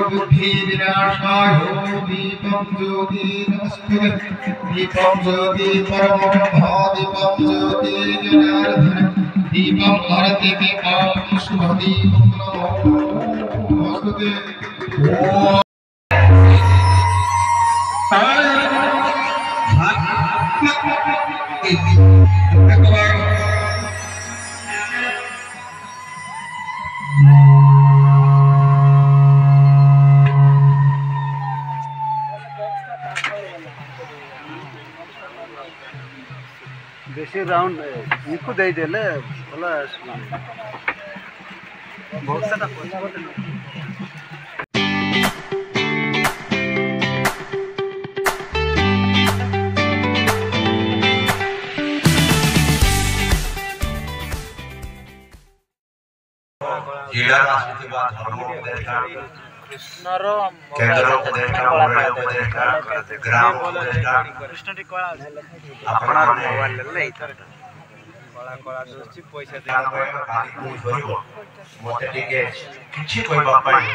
बुद्धि विनाशाय दीपं ज्योति नमस्ते दीपं ज्योति परमं दीपं ज्योति जनार्दन दीपं भारते दीपं शुभ दीपं नमोस्तुते ओम बेसी राउंड इको दे देले भला बहुत सारा जिला राष्ट्रीय बात धर्म उपदेष्टा कृष्णरो केंद्र उपदेष्टा मंडल उपदेष्टा ग्राम उपदेष्टा कृष्णटी कळा आपना मोबाइल ले कळा कळा दोस्ती पैसा दे काली धरिबो मते टिके किछि कहबा पाई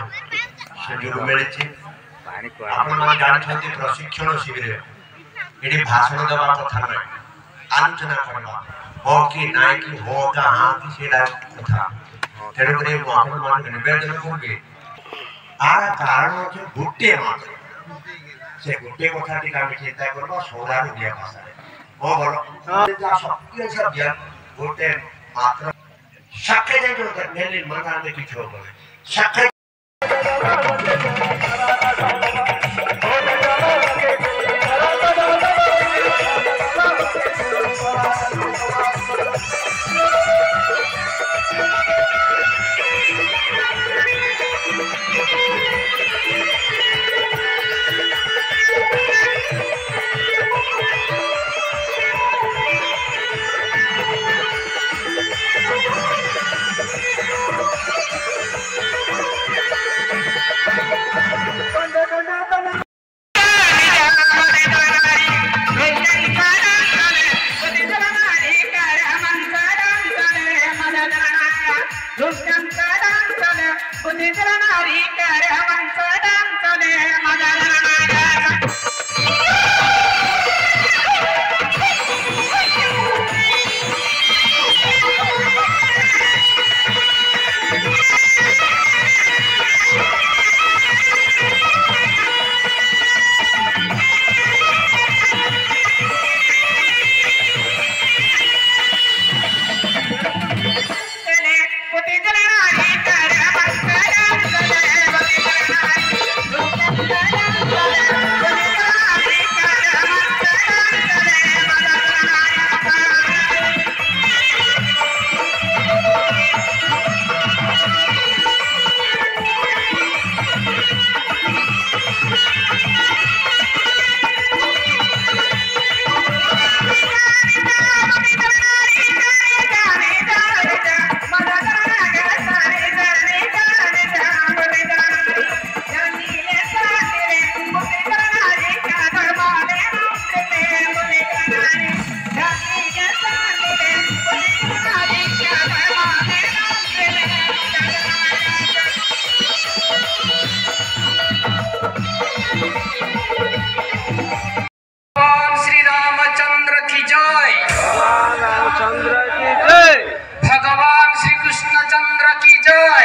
शेड्यूल मिलछि पानी को आपण मन जानि प्रशिक्षण शिविर एडी भाषण देबा कथा नै आलोचना करबा हो कि नाइ कि हो का हां कि सेडा कथा तेरे को आपण मन निवेदन करबे आ कारण जे गुटे मात्र से गुटे कथा टी काम चिंता करबा सोरा रुडिया भाषा ओ बोलो जा शक्ति से ज्ञान गुटे मात्र शक्य जे जो नेली मना में किछ हो बोले शक्य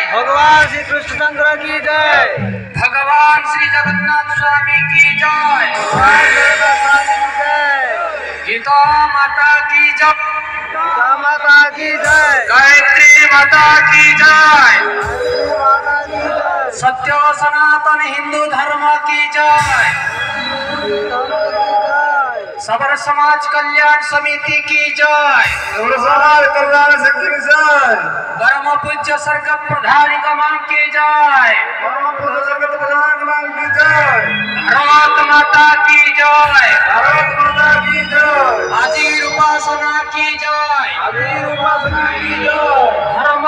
भगवान श्री कृष्णचंद्र की जय, भगवान श्री जगन्नाथ स्वामी की जय, गीता माता की जय, गीता माता की जय, गायत्री माता की जय, सत्य सनातन हिंदू धर्म की जय, सबर समाज कल्याण समिति की जय, समाज कल्याण समिति की जय, परम पूज्य सर्गत प्रधान गमान की जय, परम पूज्य सर्गत प्रधान गमान की जय, भारत माता की जय।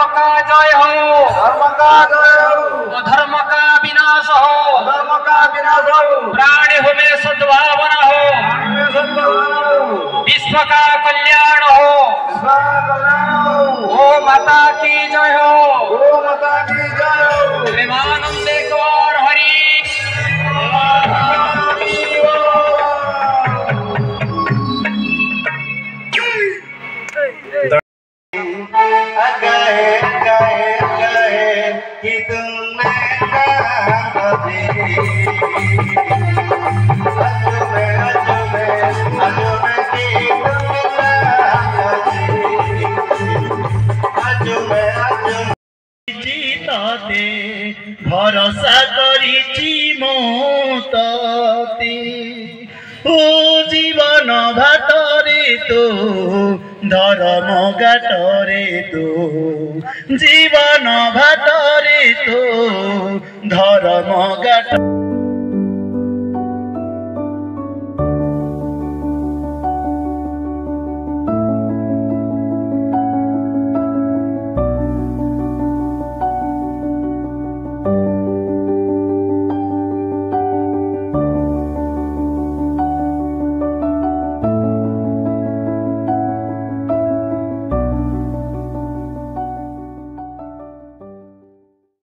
का जय हो, धर्म का जय हो, अधर्म का विनाश हो, धर्म का विनाश हो, प्राणी हो में सद्भावना हो, विश्व का कल्याण हो। गो माता की जय हो, गो माता की जय हो। प्रेमानंद एक बार हरि। गए कि तुमने जीताते भरोसा करिछि मोते ओ जीवन भातरे तो धर्म गाटरे तो जीवन भातरे तो धर्म गाट